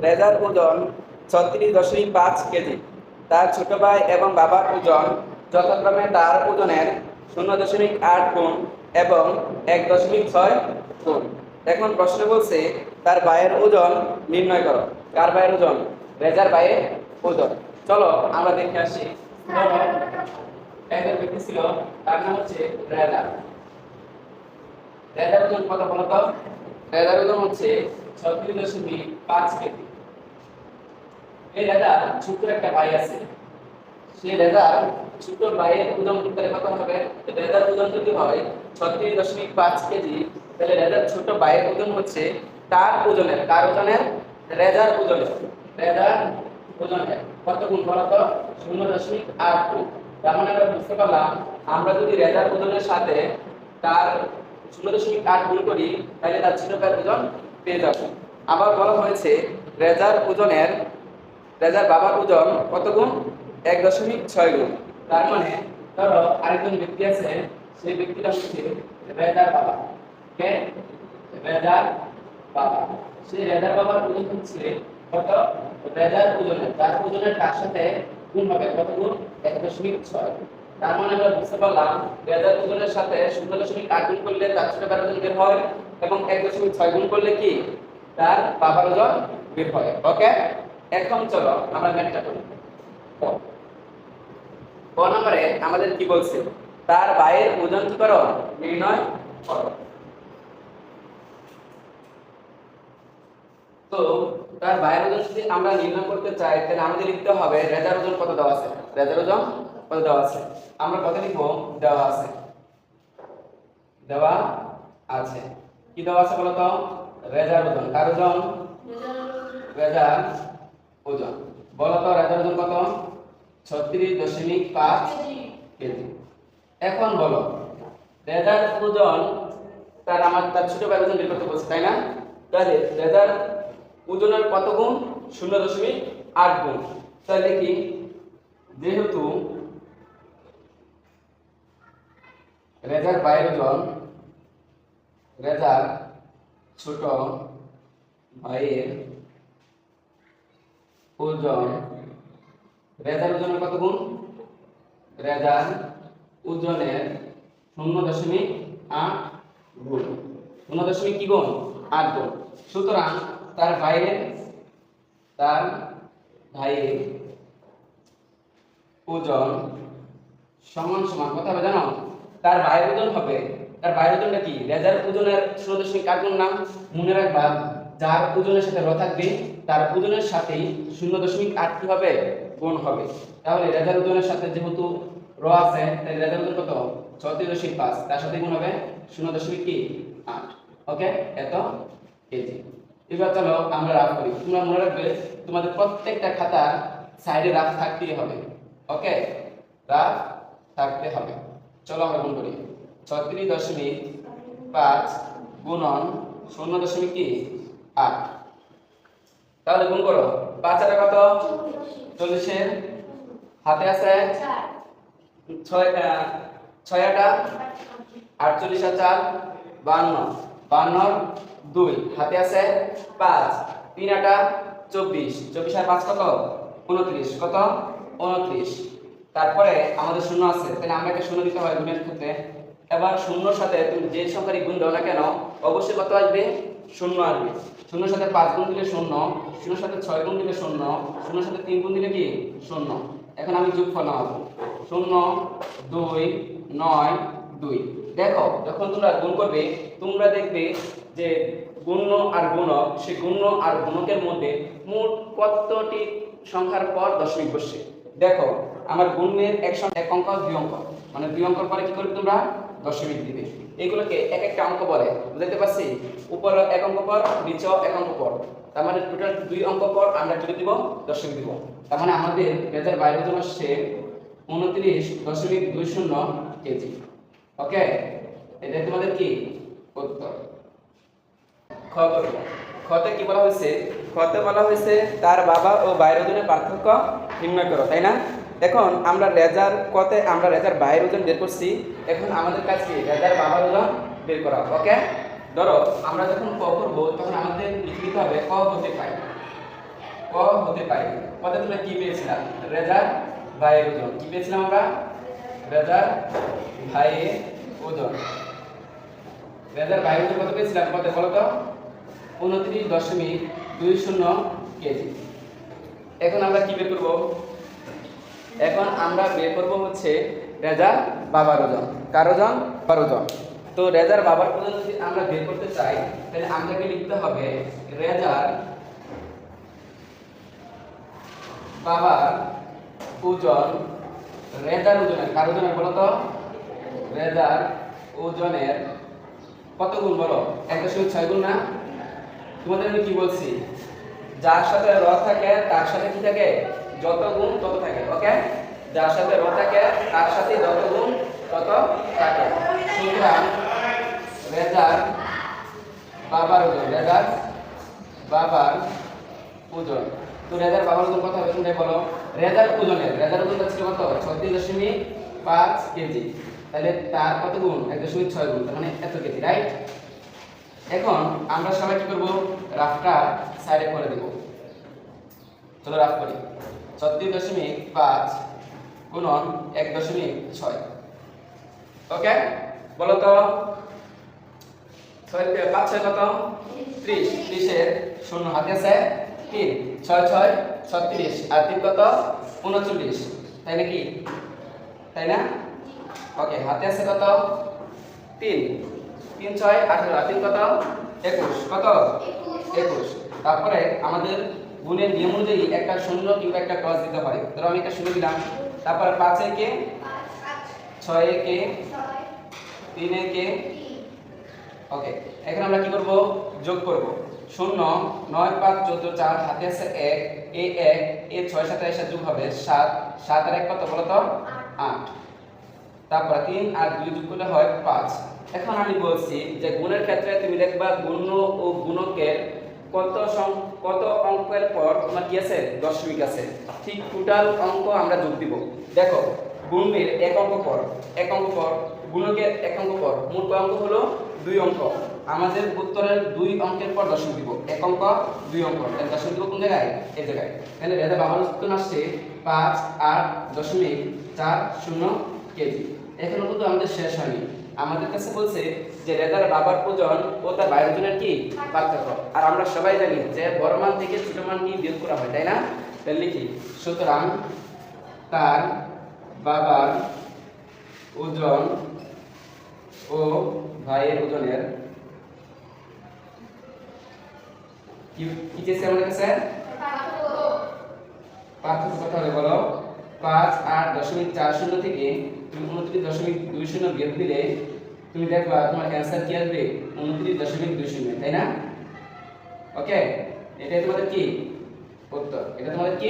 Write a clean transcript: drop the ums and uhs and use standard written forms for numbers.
রেজার ওজন 36.5 কেজি। তার ছোট ভাই এবং বাবার ওজন যথাক্রমে তার ওজনের 0.8 গুণ এবং 1.6 গুণ। এখন প্রশ্ন বলছে তার ভাইয়ের ওজন নির্ণয় করো। কার ভাইয়ের ওজন? রেজার ভাইয়ের ওজন। চলো আমরা দেখে আসি। একজন ব্যক্তি ছিল, তার নাম হচ্ছে রেজা। রেজার ওজন কত বলো তো? রেজার ওজন হচ্ছে 36.5 কেজি। এই রেজার ছোট একটা ভাই আছে। সেই রেজার ছোট ভাইয়ের ওজন কত হবে? রেজার ওজন যদি হয় 36.5 কেজি, তাহলে রেজার ছোট ভাইয়ের ওজন হচ্ছে তার ওজনের, কার ওজনের? রেজার ওজনের। রেজার ওজনের কত গুণ বলো তো? 0.8 গুণ। তার মানে আমরা বুঝতে পারলাম, আমরা যদি রেজার ওজনের সাথে তার 0.8 গুণ করি, তাহলে তার ছোট ভাইয়ের ওজন পেয়ে যাব। আবার বলা হয়েছে রেজার ওজনের, রেজার বাবার ওজন কত গুণ? 1.6 গুণ। তার মানে ধরো আরেকজন ব্যক্তি আছে, সেই ব্যক্তিটা হচ্ছে রেজার বাবা। কে? রেজার বাবা। সেই রেজার বাবার ওজন হচ্ছে কত? রেজার ওজনের, তার ওজনের কার সাথে গুণ হবে? কত গুণ? 1.6। তার মানে আমরা বুঝতে পারলাম রেজার ওজনের সাথে 0.8 গুণ করলে তার ছোট ভাইয়ের ওজন বের হয় এবং 1.6 গুণ করলে কি তার বাবার ওজন বের হয়। ওকে, এখন চলো আমরা ম্যাথটা করি। ক নম্বরে আমাদের কি বলছে? তার ভাইয়ের ওজন কি করো? নির্ণয় করো। তো তার ভাইয়ের ওজন যদি আমরা নির্ণয় করতে চাই, তাহলে আমাদের লিখতে হবে রেজার ওজন কত দেওয়া আছে। রেজার ওজন কত দেওয়া আছে? আমরা কত লিখবো? দেওয়া আছে, দেওয়া আছে। কি দেওয়া আছে বলো তো? রেজার ওজন। কার ওজন? রেজার ওজন। বলো তো রেজার ওজন কত? 36.5 কেজি। এখন বলো রেজার ওজন তার তার ছোট ভাইয়ের ওজন বের করতে বলছে, তাই না? তাহলে রেজার ওজনের কত গুণ? 0.8 গুণ। তাহলে কি, যেহেতু রেজার ভাইয়ের ওজন, রেজার ছোট ভাইয়ের ওজন, রেজার ওজনের কত গুণ? রেজার ওজনের 0.8 গুণ। 0. কি গুণ? 8 গুণ। সুতরাং তার ভাইয়ের ওজন সমান সমান কত হবে জানো? তার ভাইয়ের ওজন হবে, তার ভাইয়ের ওজনটা কি? রেজার ওজনের 0.8 গুণ না? মনে রাখবা, যার ওজনের সাথে র থাকবে তার ওজনের সাথেই 0.8 কি হবে? গুণ হবে। তাহলে রেজার ওজনের সাথে যেহেতু র আছে, তাই রেজার ওজন কত? 36.5, তার সাথে গুণ হবে 0.8। ওকে, এত কেজি। এবার চলো আমরা রাফ করি। তোমরা মনে রাখবে তোমাদের প্রত্যেকটা খাতার সাইডে রাফ থাকতেই হবে। ওকে, রাফ থাকতে হবে। চলো আমরা গুণ করি। 36.5 গুণন 0.8। তাহলে গুণ করো। 5 আর কত? 40 এর হাতে আছে 6 আটা 48 আর 4 52, 52 2 হাতে আছে 5, 3 আটা 24, 24 আর 5 কত? 29, কত? 29। তারপরে আমাদের শূন্য আছে, তাহলে আমরা একটা শূন্য দিতে হয় গুণের ক্ষেত্রে। এবার শূন্যর সাথে তুমি যে সংখ্যারই গুণ দাও না কেন, অবশ্যই কত আসবে? শূন্য আসবে। শূন্যর সাথে 5 গুণ দিলে শূন্য, শূন্যর সাথে 6 গুণ দিলে শূন্য, শূন্যর সাথে 3 গুণ দিলে কি? শূন্য। এখন আমি যোগফল নামাবো। 0 2 9 2। দেখো যখন তোমরা গুণ করবে, তোমরা দেখবে যে গুণ্য আর গুণক, সেই গুণ্য আর গুণকের মধ্যে মোট কতটি সংখ্যার পর দশমিক বসে। দেখো আমার গুণের এক অঙ্ক 2 অঙ্ক, মানে 2 অঙ্কের পরে কি করবে তোমরা? দশমিক দিবে। এগুলোকে এক একটা অঙ্ক বলে, বুঝতে পারছি? উপর 1 অঙ্ক পর, নিচে 1 অঙ্ক পর, তার মানে টোটাল 2 অঙ্ক পর আমরা কি দিব? দশমিক দিব। তার মানে আমাদের রেজার বাইরে ওজন আসছে 29.20 কেজি। ওকে, এটা তোমাদের কি উত্তর। খ করব। খতে কি বলা হয়েছে? খতে বলা হয়েছে তার বাবা ও ভাইয়ের ওজনের পার্থক্য নির্ণয় করো, তাই না? এখন আমরা রেজার কতে আমরা রেজার ভাইয়ের ওজন বের করছি, এখন আমাদের কাছে কি রেজার বাবার ওজন বের করা। ওকে, ধরো আমরা যখন ক করব তখন আমাদের লিখতে হবে ক হতে পাই। ক হতে পারে। কত তোমরা কি পেয়েছিলাম? রেজার ভাইয়ের ওজন। কি পেয়েছিলাম আমরা? রেজার ভাইয়ের ওজন। রেজার ভাইয়ের ওজন কত পেয়েছিলাম? কত বলো তো? 29.20 কেজি। এখন আমরা কি বের করব? এখন আমরা বের করব হচ্ছে রেজার বাবার ওজন। কার ওজন? বাবার ওজন। তো রেজার বাবার ওজন যদি আমরা বের করতে চাই তাহলে আমাদেরকে লিখতে হবে রেজার বাবার ওজন রেজার ওজনের, কার ওজনের বলো তো? রেজার ওজনের কত গুণ বলো? 1.6 গুণ না? তোমাদের আমি কি বলছি? যার সাথে র থাকে তার সাথে কি থাকে? যত গুণ তত থাকে। ওকে, যার সাথে র থাকে তার সাথে যত গুণ তত থাকে। সুতরাং রেজার বাবার ওজন, রেজার বাবার ওজন। তো রেজার বাবার ওজন কত হবে তোমরা বলো? রেজার ওজনটা ছিল কত? 36.5 কেজি। তাহলে তার কত গুণ? 1.6 গুণ, তার মানে এত কেজি, রাইট? এখন আমরা সবাই কি করব? রাফটা সাইডে করে দেব। চলো রাফ করি। 36.5 গুণন 1.6। ওকে, বলো তো 6 5 6 কত? 30। 30 এর শূন্য হাতে আছে 3। 6 6 36 আর 3 কত? 39, তাই নাকি? তাই না? ওকে, হাতে আছে কত? 3। 3 6 18 আর 3 কত? 21। কত? 21। তারপরে আমাদের গুণের নিয়ম অনুযায়ী একটা শূন্য কিংবা একটা ক্রস দিতে পারে। ধরো আমি একটা শূন্য দিলাম, তারপর 5 এ কে, 6 এ কে, 3 এ কে। ওকে, এখন আমরা কি করব? যোগ করব। 0 9 5 14 4 হাতে আছে 1, এই 1 এই 6 7 এর সাথে যোগ হবে 7। 7 আর 1 কত বলো তো? 8। তারপর 3 আর 2 যোগ করলে হয় 5। এখন আমি বলছি যে গুণের ক্ষেত্রে তুমি দেখবা গুণ ও গুণকের কত অঙ্কের পর তোমার কি আছে? দশমিক আছে। ঠিক টোটাল অঙ্ক আমরা যোগ দিব। দেখো, গুণের এক অঙ্ক পর গুণকের এক অঙ্ক পর মোট কয় অঙ্ক হলো? 2 অঙ্ক। আমাদের উত্তরের 2 অঙ্কের পর দশমিক দিব। এক অঙ্ক 2 অঙ্ক, তাহলে দশমিক দিব কোন জায়গায়? এই জায়গায়। তাহলে রেজার বাবার উত্তর আসছে 5.8.40 কেজি। এখনো কিন্তু আমাদের শেষ হয়নি। আমাদের কাছে বলছে যে রেজার বাবার ওজন ও তার ভাইয়ের ওজনের কি পার্থক্য। আর আমরা সবাই জানি যে বড় মান থেকে ছোট মান কি বিয়োগ করা হয়, তাই না? তাহলে লিখি, সুতরাং তার বাবার ওজন ও ভাইয়ের ওজনের কি চেয়েছে আমাদের কাছে? পার্থক্য কত হবে বলো? 5.8.40 থেকে তুমি 29.20 বিয়োগ দিলে তুমি দেখবা তোমার অ্যানসার কি আসবে? 29.20, তাই না? ওকে, এটাই তোমাদের কি উত্তর। এটা তোমাদের কি